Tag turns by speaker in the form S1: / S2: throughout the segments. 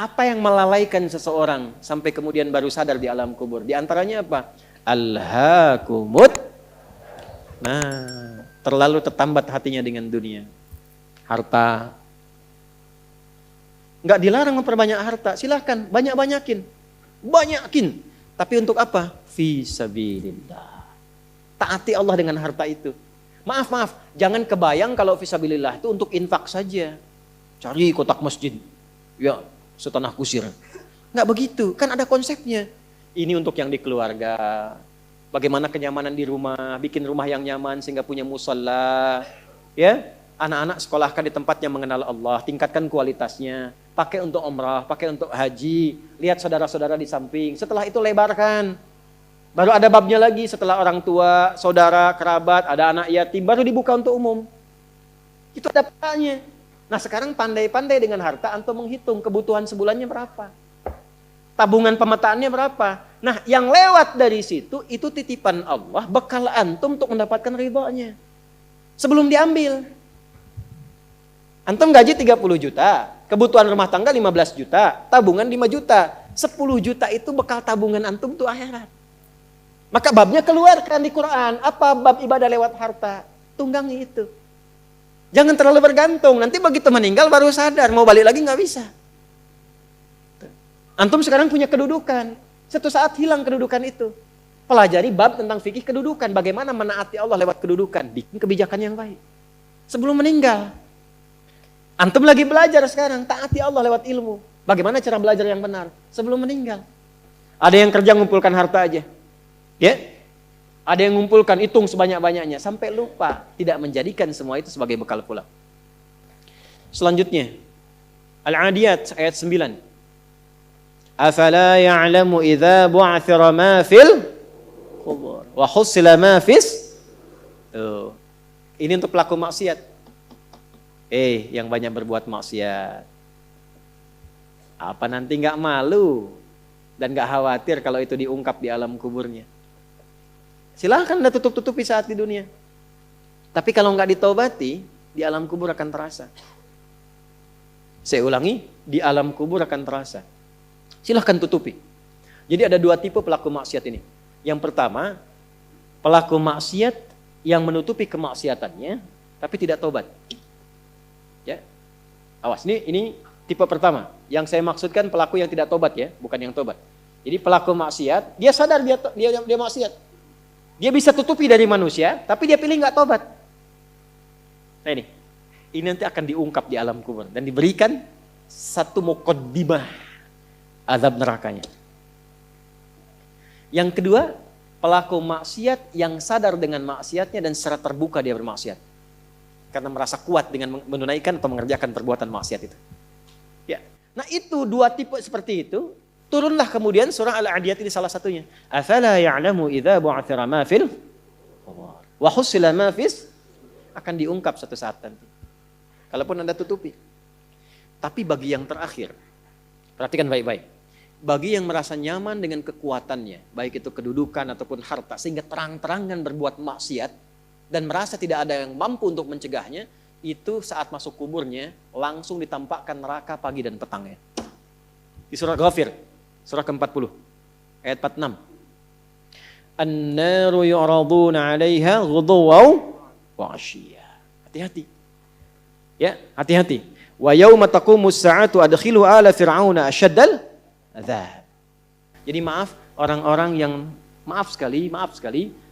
S1: Apa yang melalaikan seseorang sampai kemudian baru sadar di alam kubur? Di antaranya apa? Alhaakumut. Nah, terlalu tertambat hatinya dengan dunia. Harta. Enggak dilarang memperbanyak harta, silahkan banyak-banyakin. Banyakin. Tapi untuk apa? Fi sabilillah. Taati Allah dengan harta itu. Maaf, jangan kebayang kalau fi sabilillah itu untuk infak saja. Cari kotak masjid. Ya, setanah kusir. Enggak begitu, kan ada konsepnya. Ini untuk yang di keluarga. Bagaimana kenyamanan di rumah, bikin rumah yang nyaman sehingga punya musalla. Ya, anak-anak sekolahkan di tempat yang mengenal Allah, tingkatkan kualitasnya. Pakai untuk umrah, pakai untuk haji. Lihat saudara-saudara di samping. Setelah itu lebarkan. Baru ada babnya lagi setelah orang tua, saudara, kerabat, ada anak yatim, baru dibuka untuk umum. Itu ada petanya. Nah sekarang pandai-pandai dengan harta, antum menghitung kebutuhan sebulannya berapa. Tabungan pemetaannya berapa. Nah yang lewat dari situ, itu titipan Allah, bekal antum untuk mendapatkan ridhonya. Sebelum diambil. Antum gaji 30 juta, kebutuhan rumah tangga 15 juta, tabungan 5 juta. 10 juta itu bekal tabungan antum tuh akhirat. Maka babnya keluarkan di Quran. Apa bab ibadah lewat harta? Tunggangi itu. Jangan terlalu bergantung. Nanti begitu meninggal baru sadar. Mau balik lagi nggak bisa. Antum sekarang punya kedudukan. Suatu saat hilang kedudukan itu. Pelajari bab tentang fikih kedudukan. Bagaimana menaati Allah lewat kedudukan. Bikin kebijakan yang baik. Sebelum meninggal. Antum lagi belajar sekarang. Taati Allah lewat ilmu. Bagaimana cara belajar yang benar. Sebelum meninggal. Ada yang kerja ngumpulkan harta aja. Ya, ada yang ngumpulkan, hitung sebanyak-banyaknya sampai lupa, tidak menjadikan semua itu sebagai bekal pulang. Selanjutnya, Al-Adiyat ayat 9. Afala ya'lamu idza bu'athira ma fil qubur wa husila ma fis. Tuh. Ini untuk pelaku maksiat. Yang banyak berbuat maksiat. Apa nanti enggak malu dan enggak khawatir kalau itu diungkap di alam kuburnya? Silahkan Anda tutup-tutupi saat di dunia. Tapi kalau nggak ditobati, di alam kubur akan terasa. Saya ulangi, di alam kubur akan terasa. Silahkan tutupi. Jadi ada dua tipe pelaku maksiat ini. Yang pertama, pelaku maksiat yang menutupi kemaksiatannya, tapi tidak tobat. Ya, awas, ini tipe pertama. Yang saya maksudkan pelaku yang tidak tobat ya, bukan yang tobat. Jadi pelaku maksiat, dia sadar dia maksiat. Dia bisa tutupi dari manusia, tapi dia pilih nggak tobat. Nah ini nanti akan diungkap di alam kubur dan diberikan satu muqaddimah azab nerakanya. Yang kedua, pelaku maksiat yang sadar dengan maksiatnya dan secara terbuka dia bermaksiat. Karena merasa kuat dengan menunaikan atau mengerjakan perbuatan maksiat itu. Ya. Nah itu dua tipe seperti itu. Turunlah kemudian surah Al-Adiyat ini salah satunya. Afala ya'lamu idza bu'athira ma fil qubur wa husila ma fis, akan diungkap suatu saat nanti. Kalaupun Anda tutupi. Tapi bagi yang terakhir, perhatikan baik-baik. Bagi yang merasa nyaman dengan kekuatannya, baik itu kedudukan ataupun harta, sehingga terang-terangan berbuat maksiat dan merasa tidak ada yang mampu untuk mencegahnya, itu saat masuk kuburnya langsung ditampakkan neraka pagi dan petangnya. Di surah Ghafir, surah ke-40, ayat 46. An-naru yu'raduna 'alaiha ghuduwan wa 'ashiyya. Hati-hati. Ya, hati-hati. Wa yauma taqumus sa'atu adkhilu ala fir'auna asyaddal adzab. Jadi orang-orang yang maaf sekali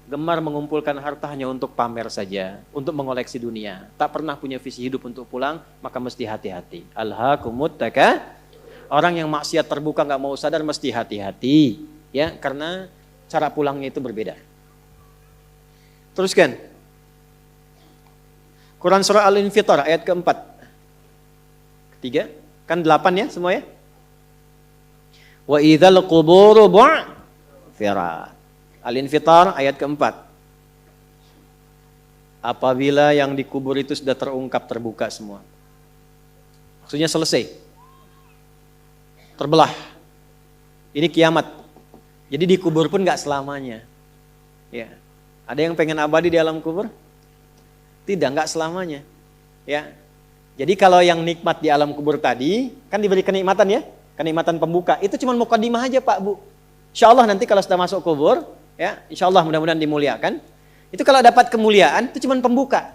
S1: gemar mengumpulkan harta hanya untuk pamer saja, untuk mengoleksi dunia. Tak pernah punya visi hidup untuk pulang, maka mesti hati-hati. Alhaakumut takatsur. Orang yang maksiat terbuka nggak mau sadar mesti hati-hati, ya, karena cara pulangnya itu berbeda. Teruskan. Quran surah Al-Infitar ayat ke-4. Ketiga, kan 8 ya semua ya. Wa idzal quburu bu'thirat. Al-Infitar ayat ke-4. Apabila yang dikubur itu sudah terungkap terbuka semua. Maksudnya selesai. Terbelah. Ini kiamat. Jadi dikubur pun gak selamanya. Ya. Ada yang pengen abadi di alam kubur? Tidak, gak selamanya. Ya. Jadi kalau yang nikmat di alam kubur tadi, kan diberi kenikmatan ya. kenikmatan pembuka. Itu cuma mukadimah aja Pak Bu. Insya Allah nanti kalau sudah masuk kubur, ya, insya Allah mudah-mudahan dimuliakan. Itu kalau dapat kemuliaan, itu cuma pembuka.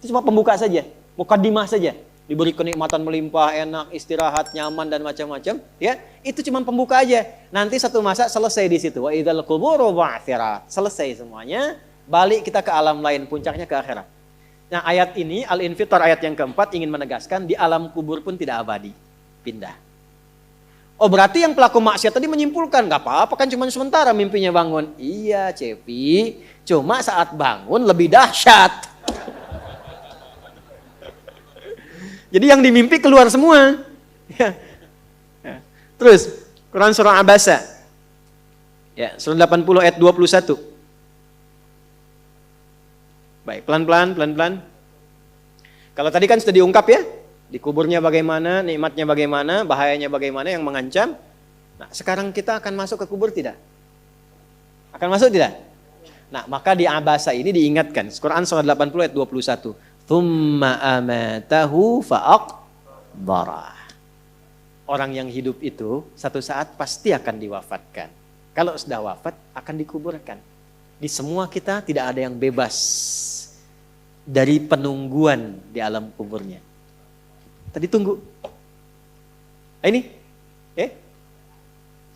S1: Itu cuma pembuka saja, mukadimah saja. Diberi kenikmatan melimpah, enak, istirahat, nyaman dan macam-macam, ya. Itu cuma pembuka aja. Nanti satu masa selesai di situ. Wa idzal quburu bu'tsirat. Selesai semuanya, balik kita ke alam lain, puncaknya ke akhirat. Nah, ayat ini Al-Infitar ayat yang keempat ingin menegaskan di alam kubur pun tidak abadi, pindah. Oh berarti yang pelaku maksiat tadi menyimpulkan, gak apa-apa kan cuma sementara mimpinya bangun. Iya Cepi, cuma saat bangun lebih dahsyat. Jadi yang dimimpi keluar semua. Terus, Quran surah Abasa. Ya, surah 80 ayat 21. Baik, pelan-pelan. Kalau tadi kan sudah diungkap ya. Di kuburnya bagaimana, nikmatnya bagaimana, bahayanya bagaimana yang mengancam. Nah, sekarang kita akan masuk ke kubur tidak? Akan masuk tidak? Nah, maka di Abasa ini diingatkan. Quran surah 80 ayat 21. Tsumma amatahu fa'aqbarah. Orang yang hidup itu satu saat pasti akan diwafatkan. Kalau sudah wafat akan dikuburkan. Di semua kita tidak ada yang bebas dari penungguan di alam kuburnya. Tadi tunggu. Ini,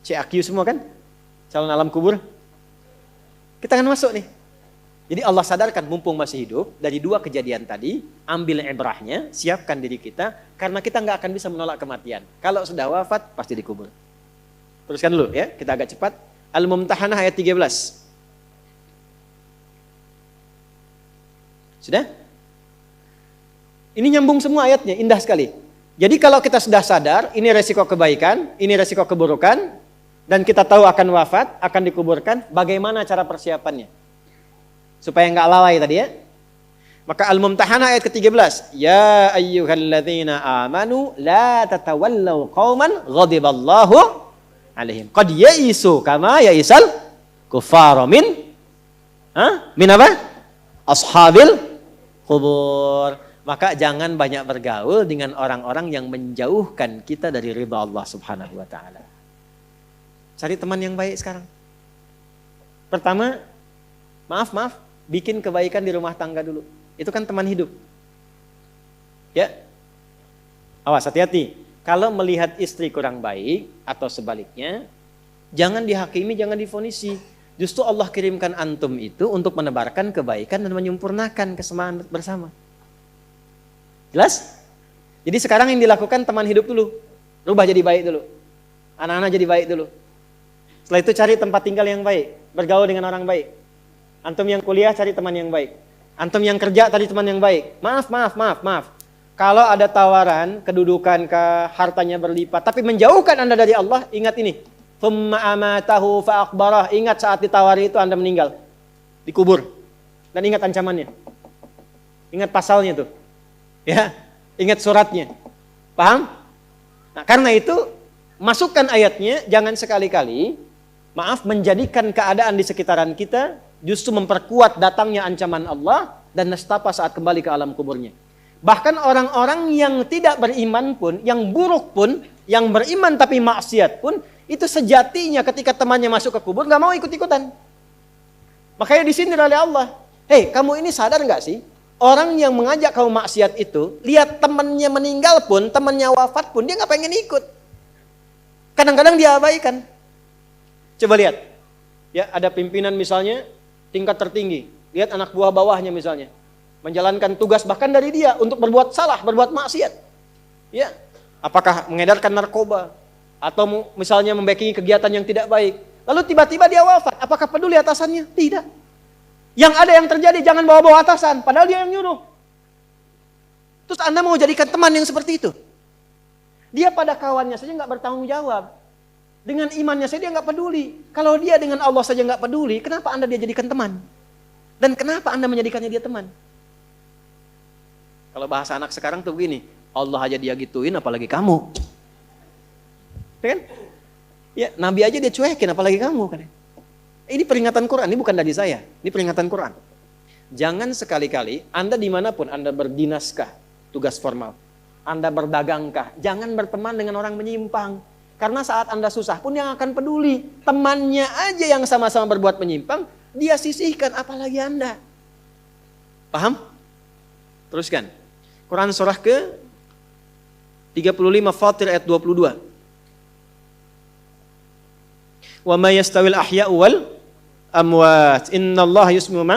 S1: CAQ semua kan? Calon alam kubur. Kita akan masuk nih. Jadi Allah sadarkan mumpung masih hidup, dari dua kejadian tadi, ambil ibrahnya, siapkan diri kita, karena kita nggak akan bisa menolak kematian. Kalau sudah wafat, pasti dikubur. Teruskan dulu ya, kita agak cepat. Al-Mumtahanah ayat 13. Sudah? Ini nyambung semua ayatnya, indah sekali. Jadi kalau kita sudah sadar, ini resiko kebaikan, ini resiko keburukan, dan kita tahu akan wafat, akan dikuburkan, bagaimana cara persiapannya? Supaya nggak lalai tadi ya. Maka Al-Mumtahanah ayat ke-13. Ya ayyuhalladzina amanu la tatawallaw qauman ghadiballahu alaihim. Qad ya'isu kama ya'isal kuffara min apa? Ashabil kubur. Maka jangan banyak bergaul dengan orang-orang yang menjauhkan kita dari ridha Allah Subhanahu wa taala. Cari teman yang baik sekarang. Pertama, maaf, bikin kebaikan di rumah tangga dulu. Itu kan teman hidup. Ya. Awas, hati-hati. Kalau melihat istri kurang baik atau sebaliknya, jangan dihakimi, jangan difonisi. Justru Allah kirimkan antum itu untuk menebarkan kebaikan dan menyempurnakan kesemaan bersama. Jelas? Jadi sekarang yang dilakukan teman hidup dulu. Rubah jadi baik dulu. Anak-anak jadi baik dulu. Setelah itu cari tempat tinggal yang baik. Bergaul dengan orang baik. Antum yang kuliah cari teman yang baik. Antum yang kerja cari teman yang baik. Maaf. Kalau ada tawaran, kedudukan, hartanya berlipat, tapi menjauhkan Anda dari Allah, ingat ini. Tsumma amatahu fa'aqbarah. Ingat saat ditawari itu Anda meninggal. Dikubur. Dan ingat ancamannya. Ingat pasalnya tuh. Ya, ingat suratnya. Paham? Nah, karena itu masukkan ayatnya, jangan sekali-kali menjadikan keadaan di sekitaran kita justru memperkuat datangnya ancaman Allah dan nestapa saat kembali ke alam kuburnya. Bahkan orang-orang yang tidak beriman pun, yang buruk pun, yang beriman tapi maksiat pun, itu sejatinya ketika temannya masuk ke kubur nggak mau ikut-ikutan. Makanya disindir oleh Allah. Hei, kamu ini sadar nggak sih? Orang yang mengajak kamu maksiat itu, lihat temannya meninggal pun, temannya wafat pun, dia nggak pengen ikut. Kadang-kadang dia abaikan. Coba lihat, ya ada pimpinan misalnya tingkat tertinggi, lihat anak buah bawahnya misalnya, menjalankan tugas bahkan dari dia untuk berbuat salah, berbuat maksiat. Ya, apakah mengedarkan narkoba atau misalnya membackingi kegiatan yang tidak baik. Lalu tiba-tiba dia wafat, apakah peduli atasannya? Tidak. Yang ada yang terjadi, jangan bawa-bawa atasan, padahal dia yang nyuruh. Terus Anda mau jadikan teman yang seperti itu? Dia pada kawannya saja nggak bertanggung jawab. Dengan imannya saja dia nggak peduli. Kalau dia dengan Allah saja nggak peduli, kenapa Anda dia jadikan teman? Dan kenapa Anda menjadikannya dia teman? Kalau bahasa anak sekarang tuh begini, Allah aja dia gituin, apalagi kamu. Ya kan? Ya, Nabi aja dia cuekin, apalagi kamu kan? Ini peringatan Quran, ini bukan dari saya. Ini peringatan Quran. Jangan sekali-kali, Anda dimanapun, Anda berdinaskah, tugas formal. Anda berdagangkah, jangan berteman dengan orang menyimpang. Karena saat Anda susah pun yang akan peduli. Temannya aja yang sama-sama berbuat menyimpang, dia sisihkan, apalagi Anda. Paham? Teruskan. Quran surah ke 35 Fatir ayat 22. Wa ma yastawil ahya'u wal amwat. Innallaha yasma'u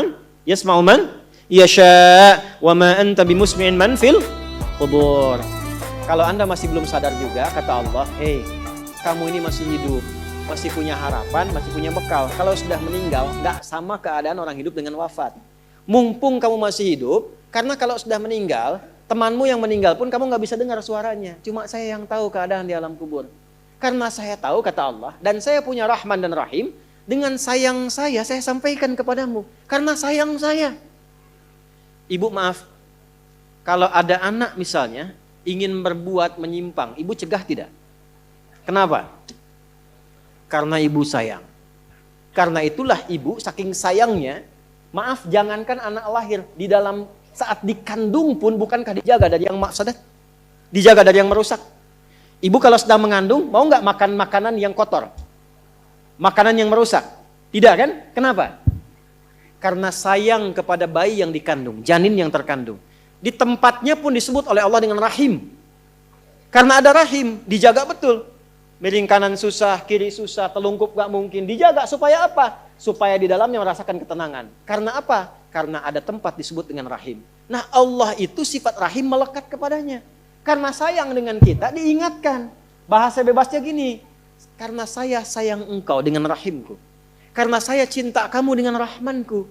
S1: man yasha' wa ma anta bimusmi'in man fil qubur. Kalau Anda masih belum sadar juga, kata Allah, kamu ini masih hidup, masih punya harapan, masih punya bekal. Kalau sudah meninggal, nggak sama keadaan orang hidup dengan wafat. Mumpung kamu masih hidup, karena kalau sudah meninggal, temanmu yang meninggal pun kamu nggak bisa dengar suaranya. Cuma saya yang tahu keadaan di alam kubur. Karena saya tahu, kata Allah, dan saya punya Rahman dan Rahim, dengan sayang saya sampaikan kepadamu. Karena sayang saya. Ibu maaf, kalau ada anak misalnya, ingin berbuat menyimpang, ibu cegah tidak? Kenapa? Karena ibu sayang. Karena itulah ibu saking sayangnya, maaf jangankan anak lahir, di dalam saat dikandung pun bukankah dijaga dari yang mafsadat? Dijaga dari yang merusak. Ibu kalau sedang mengandung, mau nggak makan makanan yang kotor? Makanan yang merusak? Tidak kan? Kenapa? Karena sayang kepada bayi yang dikandung, janin yang terkandung. Di tempatnya pun disebut oleh Allah dengan rahim. Karena ada rahim, dijaga betul. Miring kanan susah, kiri susah, telungkup gak mungkin. Dijaga supaya apa? Supaya di dalamnya merasakan ketenangan. Karena apa? Karena ada tempat disebut dengan rahim. Nah Allah itu sifat rahim melekat kepadanya. Karena sayang dengan kita diingatkan. Bahasa bebasnya gini. Karena saya sayang engkau dengan rahimku. Karena saya cinta kamu dengan rahmanku.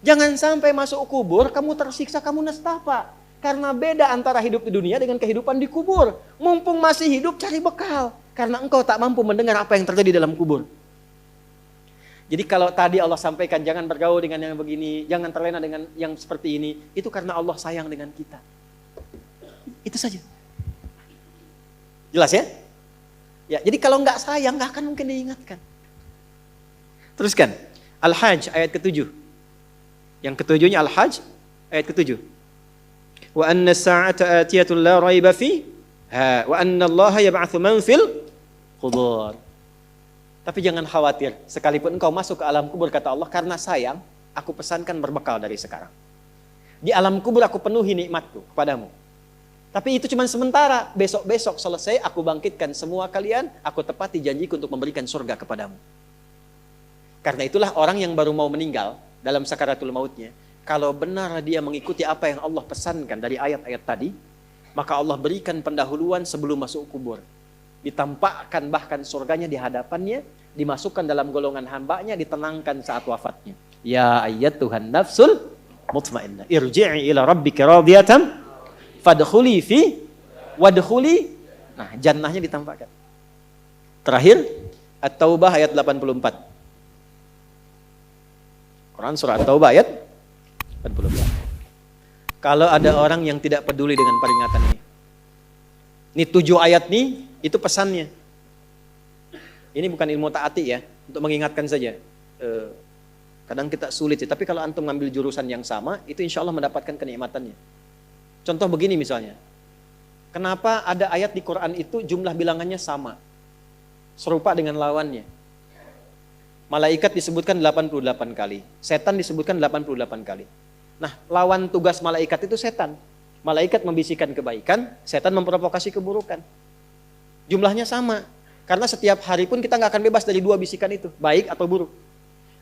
S1: Jangan sampai masuk kubur, kamu tersiksa, kamu nestapa. Karena beda antara hidup di dunia dengan kehidupan di kubur. Mumpung masih hidup, cari bekal. Karena engkau tak mampu mendengar apa yang terjadi dalam kubur. Jadi kalau tadi Allah sampaikan jangan bergaul dengan yang begini, jangan terlena dengan yang seperti ini, itu karena Allah sayang dengan kita. Itu saja. Jelas ya? Ya, jadi kalau nggak sayang nggak akan mungkin diingatkan. Teruskan. Al-Hajj ayat ke-7. Yang ketujuhnya Al-Hajj ayat ke-7. Wa anna as-sa'ata atiyatun la raiba fiha wa anna Allah yab'atsu man fil kubur. Tapi jangan khawatir, sekalipun engkau masuk ke alam kubur, kata Allah, karena sayang, aku pesankan berbekal dari sekarang. Di alam kubur aku penuhi nikmatku kepadamu. Tapi itu cuma sementara, besok-besok selesai, aku bangkitkan semua kalian, aku tepati janjiku untuk memberikan surga kepadamu. Karena itulah orang yang baru mau meninggal, dalam sakaratul mautnya, kalau benar dia mengikuti apa yang Allah pesankan dari ayat-ayat tadi, maka Allah berikan pendahuluan sebelum masuk kubur. Ditampakkan bahkan surganya di hadapannya, dimasukkan dalam golongan hambanya, ditenangkan saat wafatnya. Ya ayyatuhan nafsul mutmainnah, irji'i ila rabbika radiyatan fadkhuli fi wadkhuli. Nah, jannahnya ditampakkan. Terakhir, At-Taubah ayat 84. Quran surah At-Taubah ayat 84. Kalau ada orang yang tidak peduli dengan peringatan ini 7 ayat nih, itu pesannya. Ini bukan ilmu taati ya, untuk mengingatkan saja. Kadang kita sulit sih, tapi kalau antum ngambil jurusan yang sama, itu insya Allah mendapatkan kenikmatannya. Contoh begini misalnya, kenapa ada ayat di Quran itu jumlah bilangannya sama, serupa dengan lawannya. Malaikat disebutkan 88 kali, setan disebutkan 88 kali. Nah, lawan tugas malaikat itu setan. Malaikat membisikkan kebaikan, setan memprovokasi keburukan. Jumlahnya sama. Karena setiap hari pun kita nggak akan bebas dari 2 bisikan itu, baik atau buruk.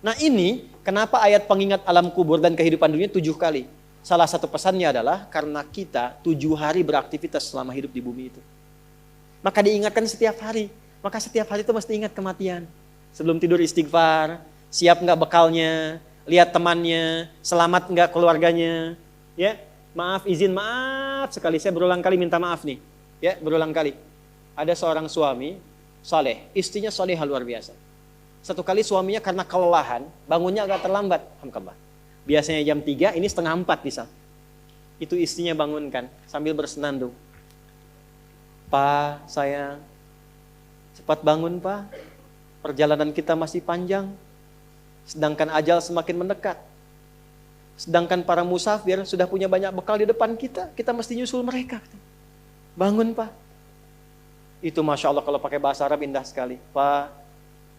S1: Nah ini, kenapa ayat pengingat alam kubur dan kehidupan dunia 7 kali? Salah satu pesannya adalah karena kita 7 hari beraktivitas selama hidup di bumi itu. Maka diingatkan setiap hari. Maka setiap hari itu mesti ingat kematian. Sebelum tidur istighfar, siap nggak bekalnya, lihat temannya, selamat nggak keluarganya. Ya, maaf sekali, saya berulang kali minta maaf nih. Ya, berulang kali. Ada seorang suami saleh, istrinya salehah luar biasa. Satu kali suaminya karena kelelahan, bangunnya agak terlambat. Alhamdulillah. Biasanya jam 3, ini setengah 4 bisa. Itu istrinya bangunkan sambil bersenandung. Pak, sayang, cepat bangun Pak. Perjalanan kita masih panjang. Sedangkan ajal semakin mendekat. Sedangkan para musafir sudah punya banyak bekal di depan kita. Kita mesti nyusul mereka. Bangun Pak. Itu Masya Allah kalau pakai bahasa Arab indah sekali. Pak,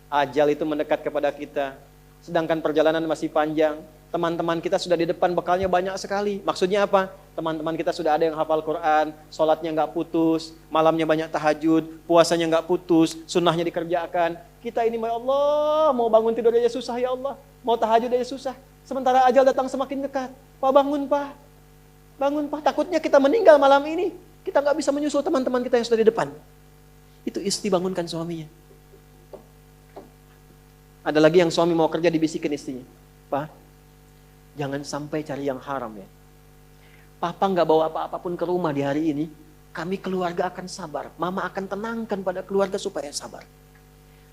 S1: ajal itu mendekat kepada kita. Sedangkan perjalanan masih panjang. Teman-teman kita sudah di depan, bekalnya banyak sekali. Maksudnya apa? Teman-teman kita sudah ada yang hafal Quran, sholatnya nggak putus, malamnya banyak tahajud, puasanya nggak putus, sunnahnya dikerjakan. Kita ini, ya Allah, mau bangun tidur aja susah ya Allah. Mau tahajud aja susah. Sementara ajal datang semakin dekat. Pak, bangun Pak. Bangun Pak. Takutnya kita meninggal malam ini. Kita nggak bisa menyusul teman-teman kita yang sudah di depan. Itu istri bangunkan suaminya. Ada lagi yang suami mau kerja dibisikin istrinya. Pak, jangan sampai cari yang haram ya. Papa nggak bawa apa-apapun ke rumah di hari ini. Kami keluarga akan sabar. Mama akan tenangkan pada keluarga supaya sabar.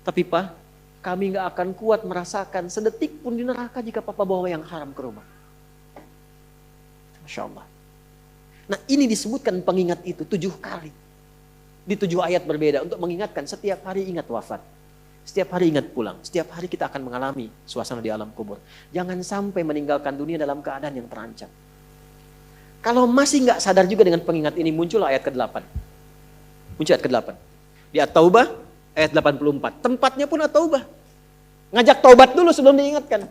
S1: Tapi Pak, kami nggak akan kuat merasakan sedetik pun di neraka jika Papa bawa yang haram ke rumah. Masya Allah. Nah ini disebutkan pengingat itu 7 kali. Di 7 ayat berbeda untuk mengingatkan setiap hari ingat wafat. Setiap hari ingat pulang. Setiap hari kita akan mengalami suasana di alam kubur. Jangan sampai meninggalkan dunia dalam keadaan yang terancam. Kalau masih nggak sadar juga dengan pengingat ini, muncul ayat ke-8. Muncul ayat ke-8. Di At-Taubah ayat 84. Tempatnya pun At-Taubah. Ngajak taubat dulu sebelum diingatkan.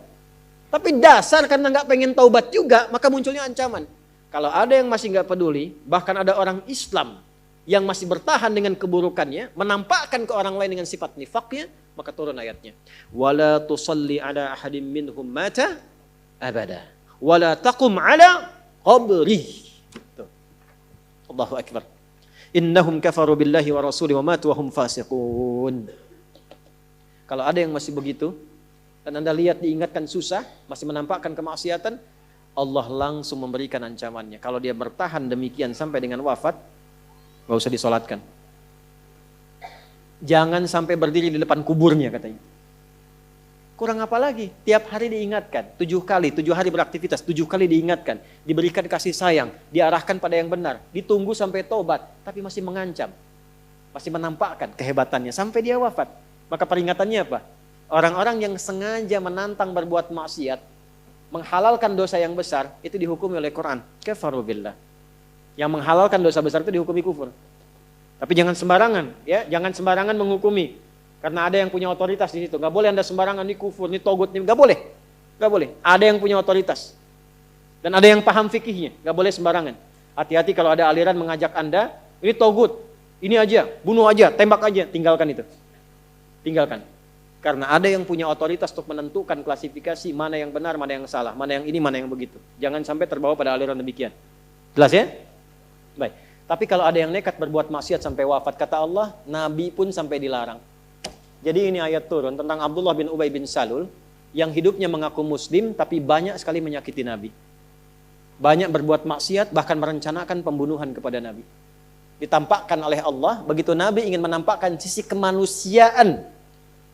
S1: Tapi dasar karena nggak pengen taubat juga, maka munculnya ancaman. Kalau ada yang masih nggak peduli, bahkan ada orang Islam yang masih bertahan dengan keburukannya, menampakkan ke orang lain dengan sifat nifaknya, maka turun ayatnya. Wala tusalli ala ahadim minhum mata abada. Wala taqum ala qabri. Allahu akbar. Innahum kafaru billahi wa rasuli wa matu wa hum fasiqun. Kalau ada yang masih begitu, dan Anda lihat diingatkan susah, masih menampakkan kemaksiatan, Allah langsung memberikan ancamannya. Kalau dia bertahan demikian sampai dengan wafat, gak usah disolatkan. Jangan sampai berdiri di depan kuburnya katanya. Kurang apa lagi? Tiap hari diingatkan. 7 kali, 7 hari beraktivitas, 7 kali diingatkan. Diberikan kasih sayang, diarahkan pada yang benar. Ditunggu sampai tobat, tapi masih mengancam. Masih menampakkan kehebatannya sampai dia wafat. Maka peringatannya apa? Orang-orang yang sengaja menantang berbuat maksiat, menghalalkan dosa yang besar, itu dihukumi oleh Quran. Kafaru billah. Yang menghalalkan dosa besar itu dihukumi kufur. Tapi jangan sembarangan, ya, jangan sembarangan menghukumi. Karena ada yang punya otoritas di situ. Gak boleh Anda sembarangan, ini kufur, ini togut, ini gak boleh. Gak boleh. Ada yang punya otoritas. Dan ada yang paham fikihnya. Gak boleh sembarangan. Hati-hati kalau ada aliran mengajak Anda, ini togut, ini aja, bunuh aja, tembak aja, tinggalkan itu. Tinggalkan. Karena ada yang punya otoritas untuk menentukan klasifikasi mana yang benar, mana yang salah, mana yang ini, mana yang begitu. Jangan sampai terbawa pada aliran demikian. Jelas ya? Baik. Tapi kalau ada yang nekat berbuat maksiat sampai wafat, kata Allah, Nabi pun sampai dilarang. Jadi ini ayat turun tentang Abdullah bin Ubay bin Salul yang hidupnya mengaku muslim tapi banyak sekali menyakiti Nabi. Banyak berbuat maksiat, bahkan merencanakan pembunuhan kepada Nabi. Ditampakkan oleh Allah, begitu Nabi ingin menampakkan sisi kemanusiaan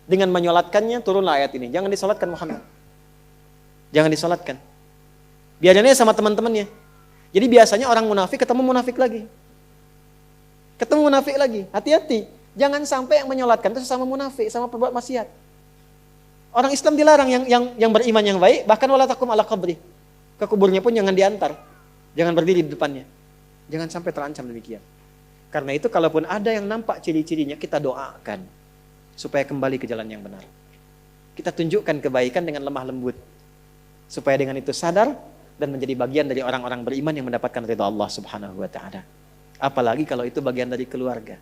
S1: dengan menyolatkannya, turunlah ayat ini. Jangan disolatkan Muhammad. Jangan disolatkan. Biarnya sama teman-temannya. Jadi biasanya orang munafik ketemu munafik lagi. Ketemu munafik lagi. Hati-hati. Jangan sampai yang menyolatkan itu sesama munafik, sama perbuat maksiat. Orang Islam dilarang yang beriman yang baik, bahkan wala takum ala qabri. Ke kuburnya pun jangan diantar. Jangan berdiri di depannya. Jangan sampai terancam demikian. Karena itu kalaupun ada yang nampak ciri-cirinya, kita doakan supaya kembali ke jalan yang benar. Kita tunjukkan kebaikan dengan lemah lembut. Supaya dengan itu sadar dan menjadi bagian dari orang-orang beriman yang mendapatkan ridha Allah Subhanahu wa taala. Apalagi kalau itu bagian dari keluarga.